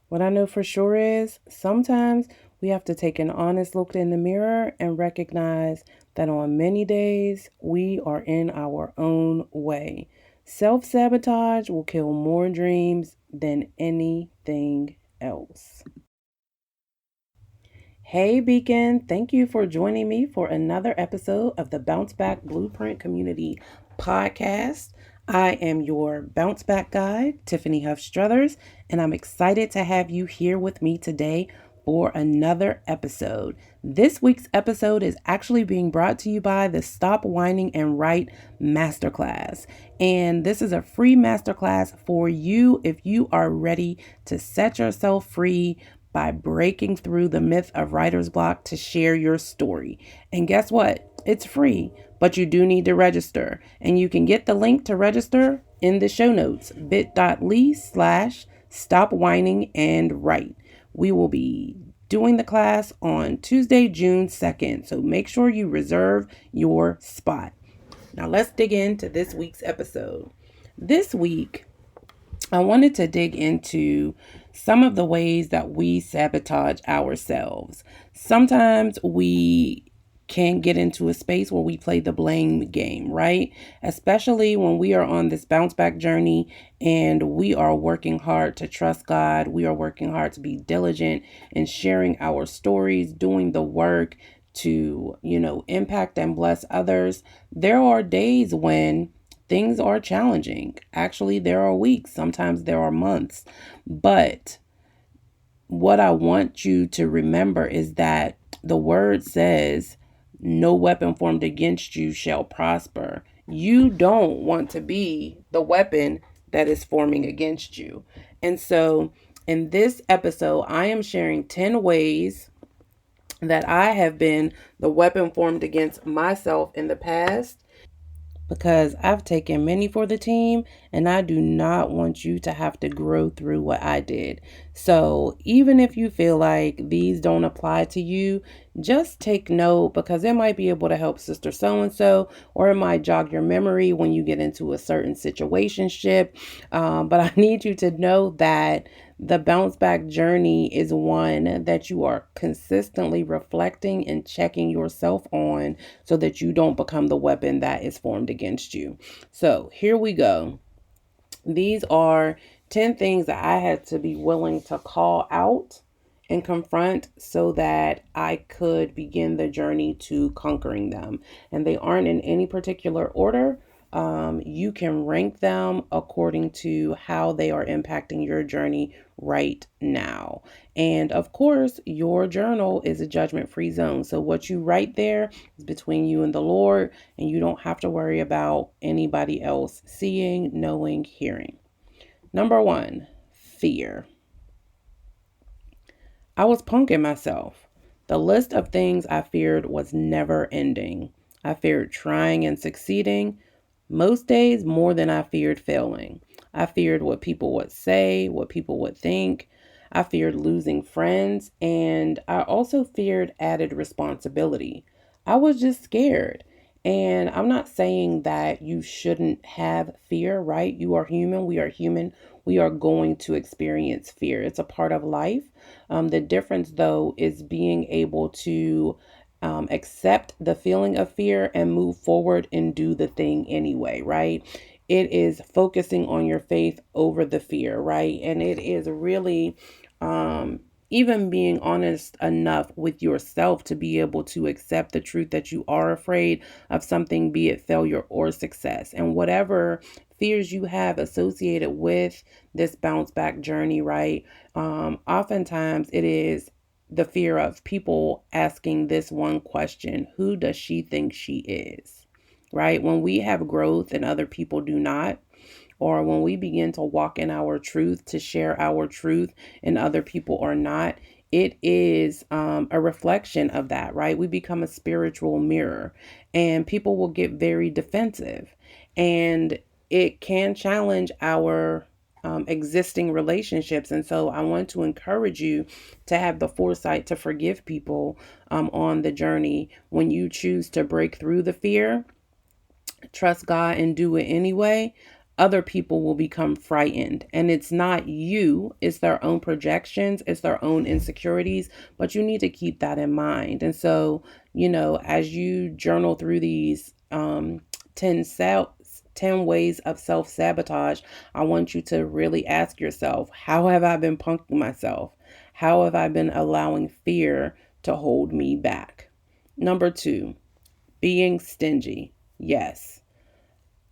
What I know for sure is sometimes we have to take an honest look in the mirror and recognize that on many days we are in our own way. Self sabotage will kill more dreams than anything else. Hey, Beacon, thank you for joining me for another episode of the Bounce Back Blueprint Community Podcast. I am your bounce back guide, Tiffany Huff Struthers, and I'm excited to have you here with me today for another episode. This week's episode is actually being brought to you by the Stop Whining and Write Masterclass. And this is a free masterclass for you if you are ready to set yourself free by breaking through the myth of writer's block to share your story. And guess what? It's free, but you do need to register. And you can get the link to register in the show notes, bit.ly/stop whining and write. We will be doing the class on Tuesday, June 2nd. So make sure you reserve your spot. Now let's dig into this week's episode. This week, I wanted to dig into some of the ways that we sabotage ourselves. Sometimes we can get into a space where we play the blame game, right? Especially when we are on this bounce back journey and we are working hard to trust God. We are working hard to be diligent in sharing our stories, doing the work to, impact and bless others. There are days when things are challenging. Actually, there are weeks, sometimes there are months. But what I want you to remember is that the word says, no weapon formed against you shall prosper. You don't want to be the weapon that is forming against you. And so in this episode, I am sharing 10 ways that I have been the weapon formed against myself in the past, because I've taken many for the team and I do not want you to have to grow through what I did. So even if you feel like these don't apply to you, just take note, because it might be able to help sister so-and-so, or it might jog your memory when you get into a certain situationship. But I need you to know that the bounce back journey is one that you are consistently reflecting and checking yourself on so that you don't become the weapon that is formed against you. So here we go. These are 10 things that I had to be willing to call out and confront so that I could begin the journey to conquering them. And they aren't in any particular order. You can rank them according to how they are impacting your journey right now. And of course, your journal is a judgment-free zone. So what you write there is between you and the Lord, and you don't have to worry about anybody else seeing, knowing, hearing. Number 1, fear. I was punking myself. The list of things I feared was never ending. I feared trying and succeeding, most days more than I feared failing. I feared what people would say, what people would think. I feared losing friends, and I also feared added responsibility. I was just scared. And I'm not saying that you shouldn't have fear, right? You are human. We are human. We are going to experience fear. It's a part of life. The difference, though, is being able to accept the feeling of fear and move forward and do the thing anyway, right? It is focusing on your faith over the fear, right? And it is really even being honest enough with yourself to be able to accept the truth that you are afraid of something, be it failure or success. And whatever fears you have associated with this bounce back journey, right? Oftentimes it is the fear of people asking this one question: who does she think she is? Right? When we have growth and other people do not, or when we begin to walk in our truth, to share our truth, and other people are not, it is a reflection of that, right? We become a spiritual mirror, and people will get very defensive, and it can challenge our existing relationships. And so I want to encourage you to have the foresight to forgive people on the journey. When you choose to break through the fear, trust God and do it anyway. other people will become frightened. And it's not you, it's their own projections, it's their own insecurities, but you need to keep that in mind. And so, as you journal through these 10 10 ways of self-sabotage, I want you to really ask yourself, how have I been punking myself? How have I been allowing fear to hold me back? Number 2, being stingy. Yes,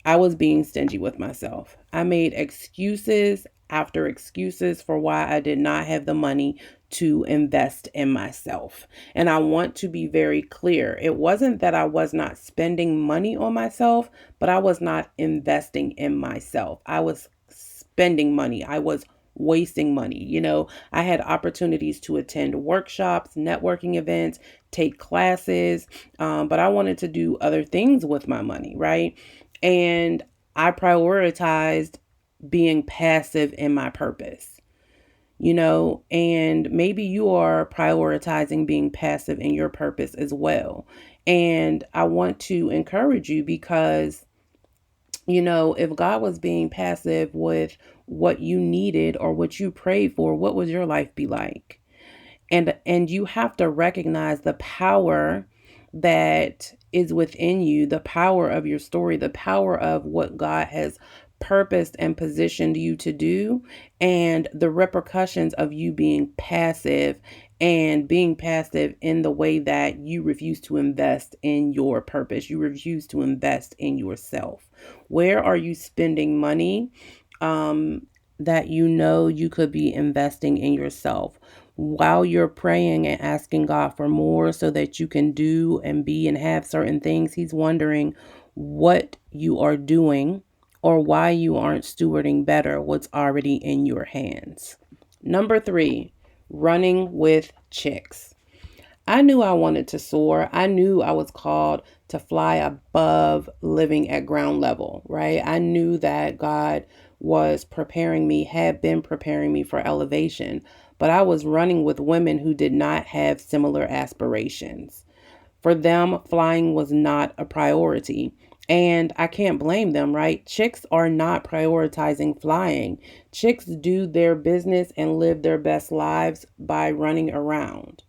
I was being stingy with myself. I made excuses after excuses for why I did not have the money to invest in myself. And I want to be very clear. It wasn't that I was not spending money on myself, but I was not investing in myself. I was spending money. I was wasting money. I had opportunities to attend workshops, networking events, take classes, but I wanted to do other things with my money, right? And I prioritized being passive in my purpose, and maybe you are prioritizing being passive in your purpose as well. And I want to encourage you because, if God was being passive with what you needed or what you prayed for, what would your life be like? And you have to recognize the power that is within you, the power of your story, the power of what God has purposed and positioned you to do, and the repercussions of you being passive, and being passive in the way that you refuse to invest in your purpose. You refuse to invest in yourself. Where are you spending money that you could be investing in yourself? While you're praying and asking God for more so that you can do and be and have certain things, He's wondering what you are doing or why you aren't stewarding better what's already in your hands. Number 3, running with chicks. I knew I wanted to soar. I knew I was called to fly above living at ground level, right? I knew that God was preparing me, had been preparing me for elevation, but I was running with women who did not have similar aspirations. For them, flying was not a priority. And I can't blame them, right? Chicks are not prioritizing flying. Chicks do their business and live their best lives by running around.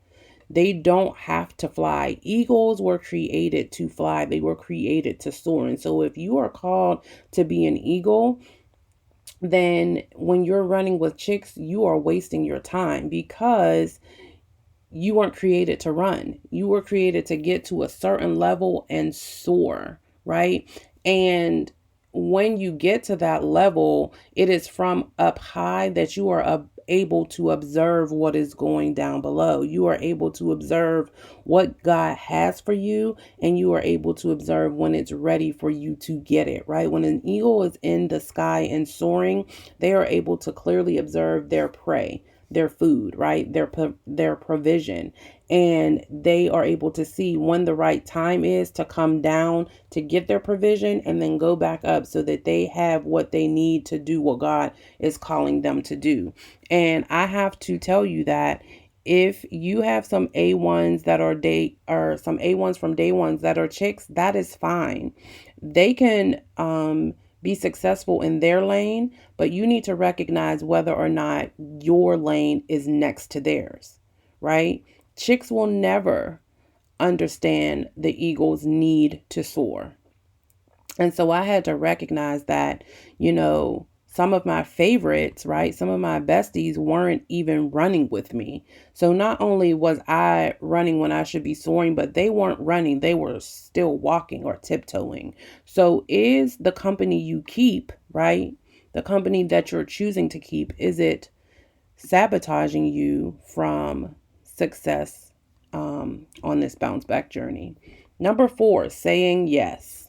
They don't have to fly. Eagles were created to fly. They were created to soar. And so if you are called to be an eagle, then when you're running with chicks, you are wasting your time because you weren't created to run. You were created to get to a certain level and soar, right? And when you get to that level, it is from up high that you are able to observe what is going down below. You are able to observe what God has for you, and you are able to observe when it's ready for you to get it, right? When an eagle is in the sky and soaring, they are able to clearly observe their prey, their food, right? Their provision. And they are able to see when the right time is to come down to get their provision and then go back up so that they have what they need to do what God is calling them to do. And I have to tell you that if you have some A1s that are some A1s from day ones that are chicks, that is fine. They can be successful in their lane, but you need to recognize whether or not your lane is next to theirs, right? Chicks will never understand the eagle's need to soar. And so I had to recognize that, some of my favorites, right? Some of my besties weren't even running with me. So not only was I running when I should be soaring, but they weren't running. They were still walking or tiptoeing. So is the company you keep, right? The company that you're choosing to keep, is it sabotaging you from success on this bounce back journey? Number 4, saying yes.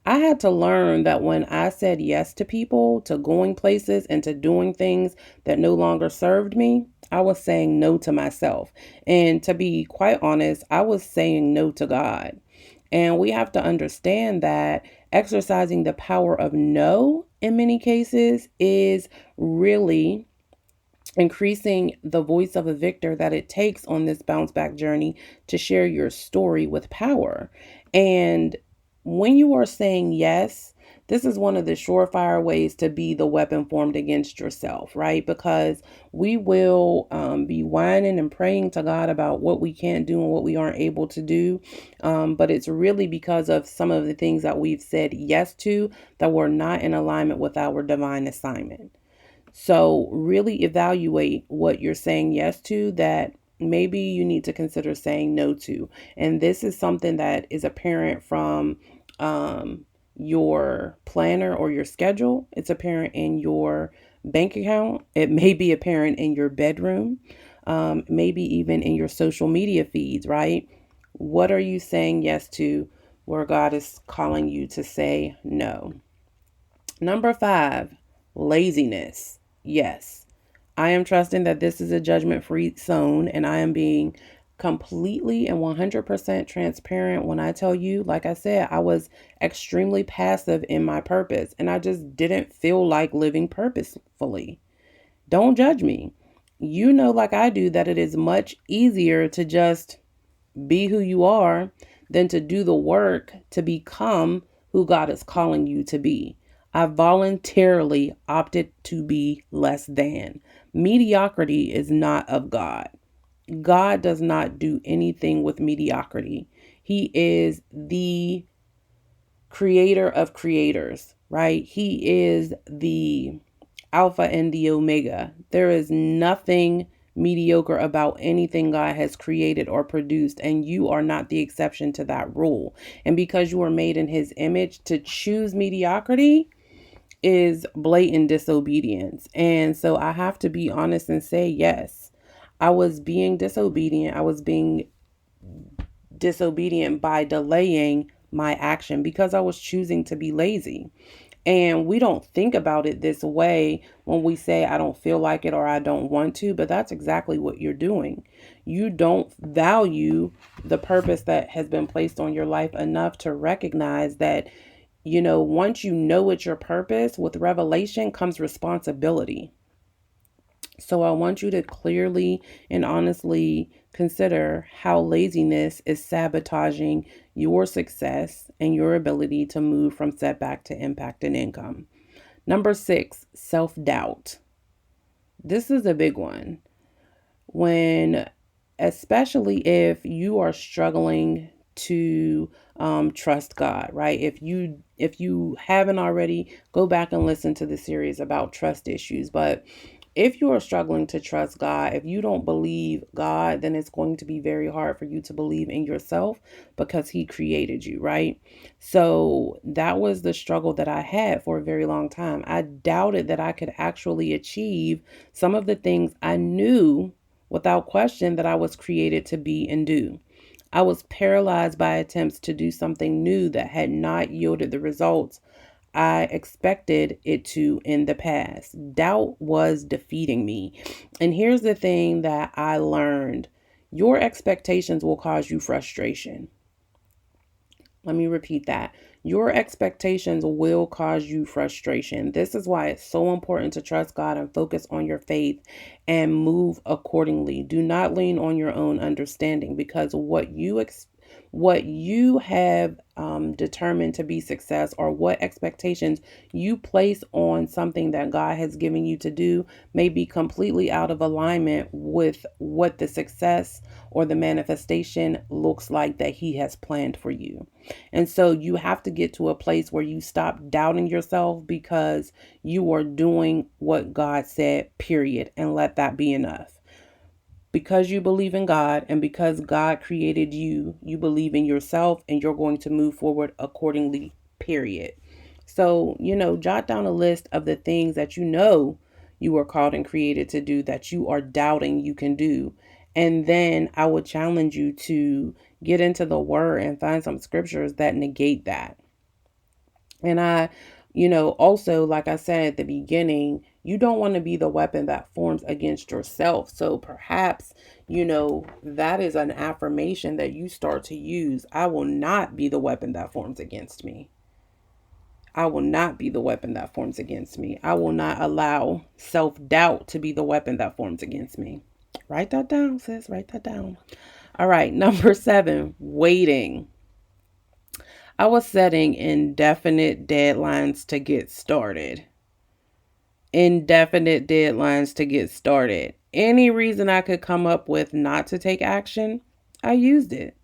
I had to learn that when I said yes to people, to going places, and to doing things that no longer served me, I was saying no to myself. And to be quite honest, I was saying no to God. And we have to understand that exercising the power of no in many cases is really increasing the voice of a victor that it takes on this bounce back journey to share your story with power. And when you are saying yes, This is one of the surefire ways to be the weapon formed against yourself, right? Because we will be whining and praying to God about what we can't do and what we aren't able to do. But it's really because of some of the things that we've said yes to that were not in alignment with our divine assignment. So really evaluate what you're saying yes to that maybe you need to consider saying no to. And this is something that is apparent from your planner or your schedule. It's apparent in your bank account. It may be apparent in your bedroom, maybe even in your social media feeds, right? What are you saying yes to where God is calling you to say no? Number 5, laziness. Yes, I am trusting that this is a judgment-free zone, and I am being completely and 100% transparent when I tell you, like I said, I was extremely passive in my purpose, and I just didn't feel like living purposefully. Don't judge me. You know, like I do, that it is much easier to just be who you are than to do the work to become who God is calling you to be. I voluntarily opted to be less than. Mediocrity is not of God. God does not do anything with mediocrity. He is the creator of creators, right? He is the Alpha and the Omega. There is nothing mediocre about anything God has created or produced, and you are not the exception to that rule. And because you are made in his image, to choose mediocrity is blatant disobedience. And so I have to be honest and say, yes, I was being disobedient. I was being disobedient by delaying my action because I was choosing to be lazy. And we don't think about it this way when we say, I don't feel like it or I don't want to, but that's exactly what you're doing. You don't value the purpose that has been placed on your life enough to recognize that, once you know it's your purpose, with revelation comes responsibility. So I want you to clearly and honestly consider how laziness is sabotaging your success and your ability to move from setback to impact and income. Number 6, self-doubt. This is a big one. Especially if you are struggling to trust God, right? If you haven't already, go back and listen to the series about trust issues. But if you are struggling to trust God, if you don't believe God, then it's going to be very hard for you to believe in yourself because he created you, right? So that was the struggle that I had for a very long time. I doubted that I could actually achieve some of the things I knew without question that I was created to be and do. I was paralyzed by attempts to do something new that had not yielded the results I expected it to in the past. Doubt was defeating me. And here's the thing that I learned: your expectations will cause you frustration. Let me repeat that. Your expectations will cause you frustration. This is why it's so important to trust God and focus on your faith and move accordingly. Do not lean on your own understanding, because what you have determined to be success, or what expectations you place on something that God has given you to do, may be completely out of alignment with what the success or the manifestation looks like that he has planned for you. And so you have to get to a place where you stop doubting yourself because you are doing what God said, period, and let that be enough. Because you believe in God and because God created you, you believe in yourself and you're going to move forward accordingly, period. So, jot down a list of the things that you were called and created to do that you are doubting you can do. And then I would challenge you to get into the word and find some scriptures that negate that. And also, like I said at the beginning, you don't want to be the weapon that forms against yourself. So perhaps, that is an affirmation that you start to use. I will not be the weapon that forms against me. I will not be the weapon that forms against me. I will not allow self-doubt to be the weapon that forms against me. Write that down, sis. Write that down. All right. Number 7, waiting. I was setting indefinite deadlines to get started. Indefinite deadlines to get started. Any reason I could come up with not to take action, I used it.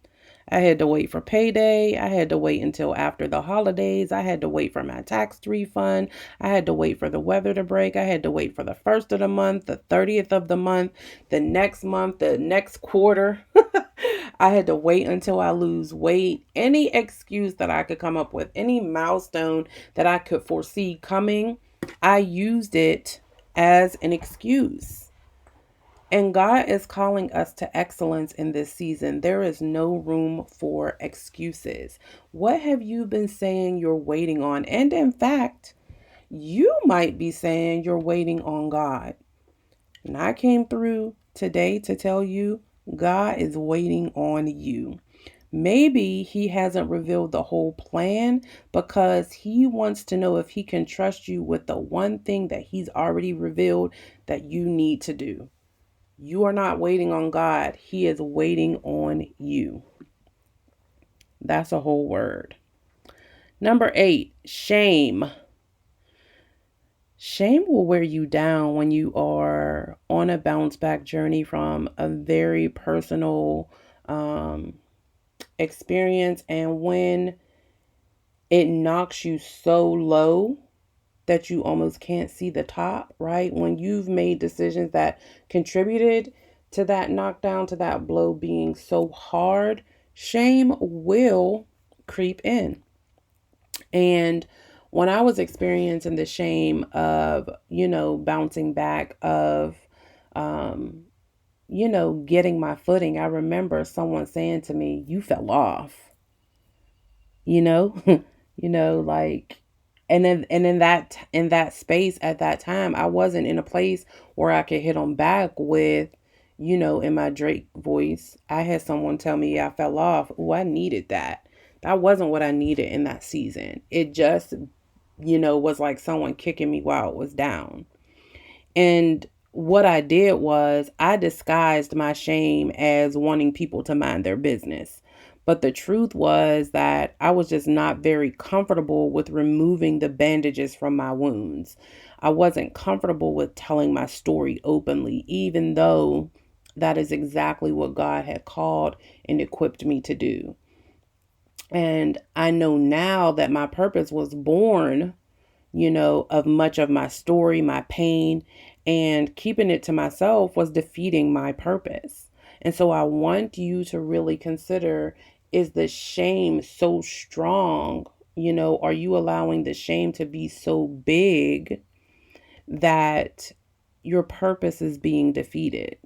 I had to wait for payday. I had to wait until after the holidays. I had to wait for my tax refund. I had to wait for the weather to break. I had to wait for the first of the month, the 30th of the month, the next quarter. I had to wait until I lose weight. Any excuse that I could come up with, any milestone that I could foresee coming, I used it as an excuse. And God is calling us to excellence in this season. There is no room for excuses. What have you been saying you're waiting on? And in fact, you might be saying you're waiting on God. And I came through today to tell you God is waiting on you. Maybe he hasn't revealed the whole plan because he wants to know if he can trust you with the one thing that he's already revealed that you need to do. You are not waiting on God. He is waiting on you. That's a whole word. Number 8, shame. Shame will wear you down when you are on a bounce back journey from a very personal experience, and when it knocks you so low that you almost can't see the top, right? When you've made decisions that contributed to that knockdown, to that blow being so hard, shame will creep in. And when I was experiencing the shame of, bouncing back, of, getting my footing, I remember someone saying to me, "You fell off," you know, like, and then in that space at that time, I wasn't in a place where I could hit them back with, in my Drake voice. I had someone tell me I fell off. Oh, I needed that. That wasn't what I needed in that season. It just, was like someone kicking me while it was down. And what I did was I disguised my shame as wanting people to mind their business. But the truth was that I was just not very comfortable with removing the bandages from my wounds. I wasn't comfortable with telling my story openly, even though that is exactly what God had called and equipped me to do. And I know now that my purpose was born, of much of my story, my pain, and keeping it to myself was defeating my purpose. And so I want you to really consider, is the shame so strong? Are you allowing the shame to be so big that your purpose is being defeated?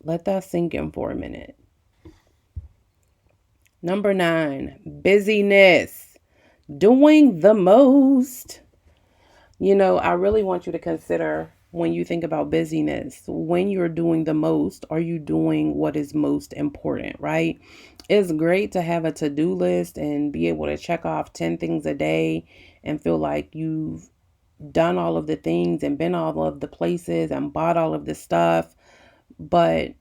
Let that sink in for a minute. Number 9, busyness. Doing the most. I really want you to consider, when you think about busyness, when you're doing the most, are you doing what is most important, right? It's great to have a to-do list and be able to check off 10 things a day and feel like you've done all of the things and been all of the places and bought all of the stuff. But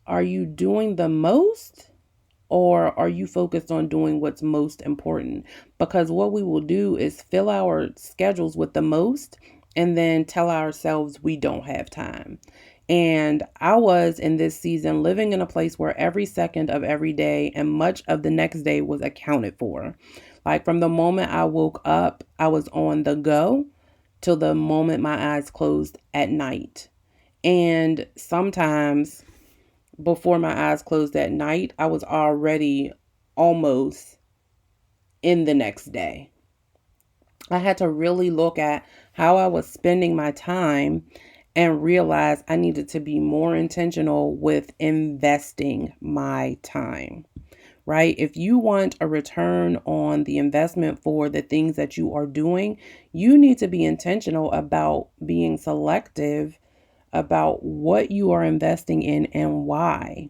are you doing the most? Or are you focused on doing what's most important? Because what we will do is fill our schedules with the most and then tell ourselves we don't have time. And I was in this season living in a place where every second of every day and much of the next day was accounted for. Like from the moment I woke up, I was on the go till the moment my eyes closed at night. And sometimes before my eyes closed at night, I was already almost in the next day. I had to really look at how I was spending my time and realize I needed to be more intentional with investing my time, right? If you want a return on the investment for the things that you are doing, you need to be intentional about being selective about what you are investing in and why.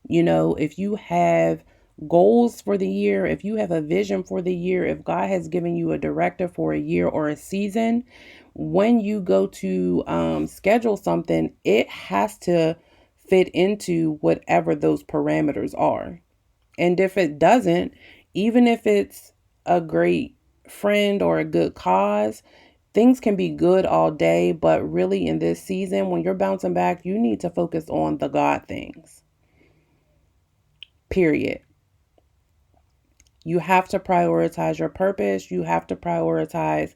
If you have goals for the year, if you have a vision for the year, if God has given you a directive for a year or a season, when you go to schedule something, it has to fit into whatever those parameters are. And if it doesn't, even if it's a great friend or a good cause, things can be good all day, but really in this season, when you're bouncing back, you need to focus on the God things. Period. You have to prioritize your purpose. You have to prioritize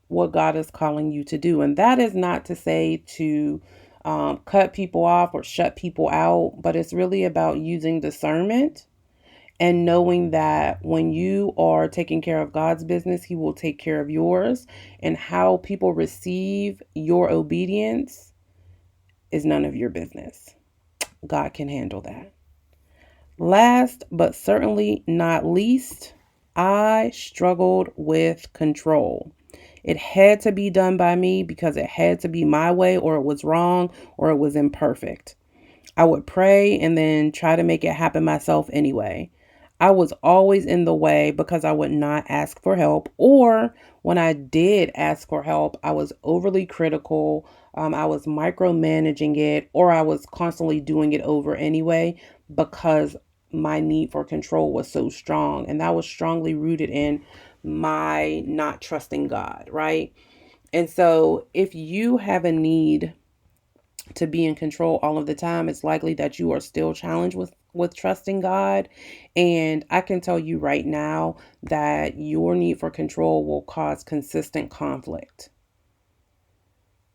what God is calling you to do. And that is not to say to cut people off or shut people out, but it's really about using discernment and knowing that when you are taking care of God's business, He will take care of yours. And how people receive your obedience is none of your business. God can handle that. Last but certainly not least, I struggled with control. It had to be done by me because it had to be my way, or it was wrong, or it was imperfect. I would pray and then try to make it happen myself anyway. I was always in the way because I would not ask for help, or when I did ask for help, I was overly critical. I was micromanaging it, or I was constantly doing it over anyway because my need for control was so strong. And that was strongly rooted in my not trusting God, right? And so if you have a need to be in control all of the time, it's likely that you are still challenged with trusting God. And I can tell you right now that your need for control will cause consistent conflict.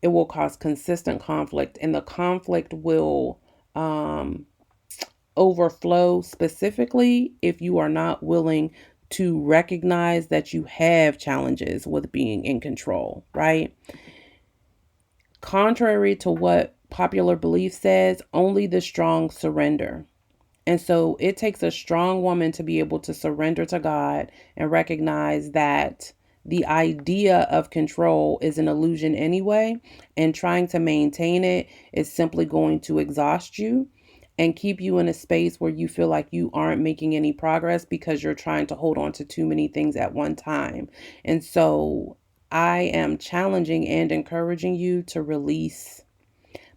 It will cause consistent conflict, and the conflict will overflow, specifically if you are not willing to recognize that you have challenges with being in control, right? Contrary to what popular belief says, only the strong surrender. And so it takes a strong woman to be able to surrender to God and recognize that the idea of control is an illusion anyway, and trying to maintain it is simply going to exhaust you and keep you in a space where you feel like you aren't making any progress because you're trying to hold on to too many things at one time. And so I am challenging and encouraging you to release.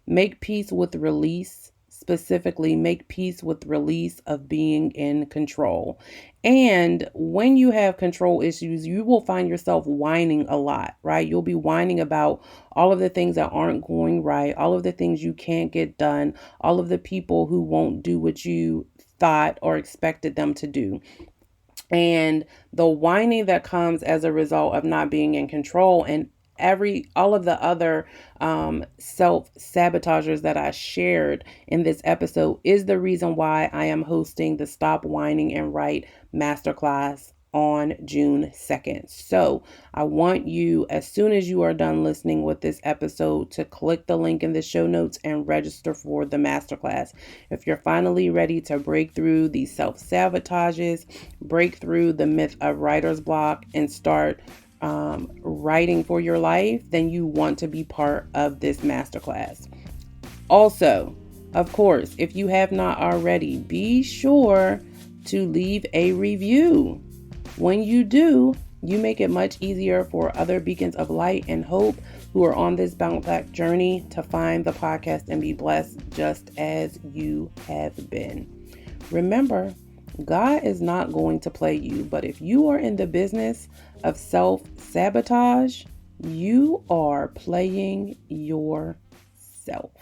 Make peace with release. Specifically, make peace with release of being in control. And when you have control issues, you will find yourself whining a lot, right? You'll be whining about all of the things that aren't going right, all of the things you can't get done, all of the people who won't do what you thought or expected them to do. And the whining that comes as a result of not being in control, and all of the other self-sabotagers that I shared in this episode, is the reason why I am hosting the Stop Whining and Write Masterclass on June 2nd. So I want you, as soon as you are done listening with this episode, to click the link in the show notes and register for the masterclass. If you're finally ready to break through these self-sabotages, break through the myth of writer's block, and start writing for your life, then you want to be part of this masterclass. Also, of course, if you have not already, be sure to leave a review. When you do, you make it much easier for other beacons of light and hope who are on this bounce back journey to find the podcast and be blessed just as you have been. Remember, God is not going to play you, but if you are in the business of self-sabotage, you are playing yourself.